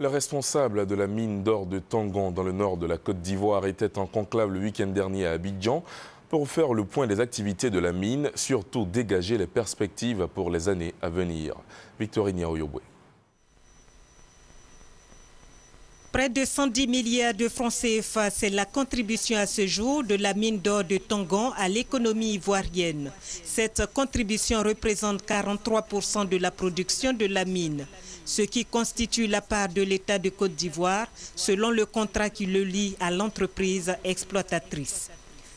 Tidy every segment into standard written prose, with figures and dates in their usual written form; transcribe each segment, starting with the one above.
Le responsable de la mine d'or de Tangan dans le nord de la Côte d'Ivoire était en conclave le week-end dernier à Abidjan pour faire le point des activités de la mine, surtout dégager les perspectives pour les années à venir. Victorine Yaoyobwe. Près de 110 milliards de francs CFA, c'est la contribution à ce jour de la mine d'or de Tangan à l'économie ivoirienne. Cette contribution représente 43% de la production de la mine, ce qui constitue la part de l'État de Côte d'Ivoire selon le contrat qui le lie à l'entreprise exploitatrice.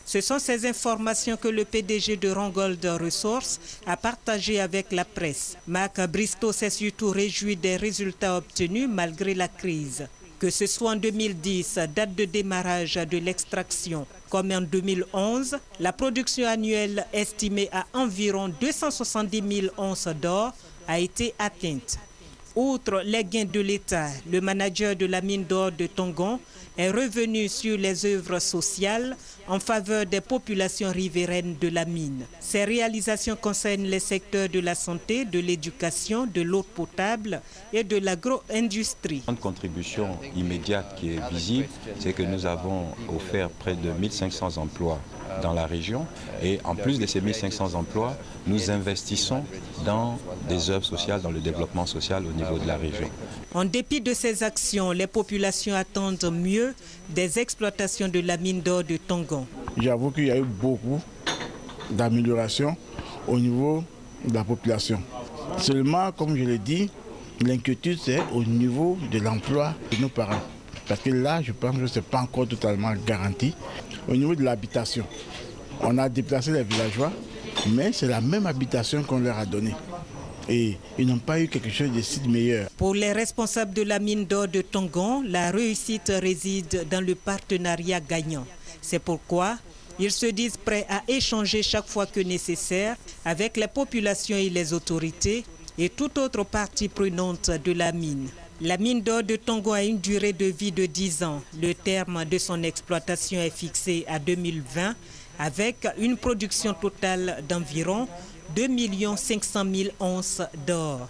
Ce sont ces informations que le PDG de Rangold Resources a partagées avec la presse. Marc Bristow s'est surtout réjoui des résultats obtenus malgré la crise. Que ce soit en 2010, date de démarrage de l'extraction, comme en 2011, la production annuelle estimée à environ 270 000 onces d'or a été atteinte. Outre les gains de l'État, le manager de la mine d'or de Tangan est revenu sur les œuvres sociales en faveur des populations riveraines de la mine. Ces réalisations concernent les secteurs de la santé, de l'éducation, de l'eau potable et de l'agro-industrie. Une contribution immédiate qui est visible, c'est que nous avons offert près de 1500 emplois dans la région et en plus de ces 1500 emplois, nous investissons dans des œuvres sociales, dans le développement social au niveau de la région. En dépit de ces actions, les populations attendent mieux des exploitations de la mine d'or de Tangan. J'avoue qu'il y a eu beaucoup d'améliorations au niveau de la population. Seulement, comme je l'ai dit, l'inquiétude c'est au niveau de l'emploi de nos parents. Parce que là, je pense que ce n'est pas encore totalement garanti. Au niveau de l'habitation, on a déplacé les villageois, mais c'est la même habitation qu'on leur a donnée. Et ils n'ont pas eu quelque chose de si meilleur. Pour les responsables de la mine d'or de Tangan, la réussite réside dans le partenariat gagnant. C'est pourquoi ils se disent prêts à échanger chaque fois que nécessaire avec les populations et les autorités et toute autre partie prenante de la mine. La mine d'or de Tangan a une durée de vie de 10 ans. Le terme de son exploitation est fixé à 2020 avec une production totale d'environ 2 500 000 onces d'or.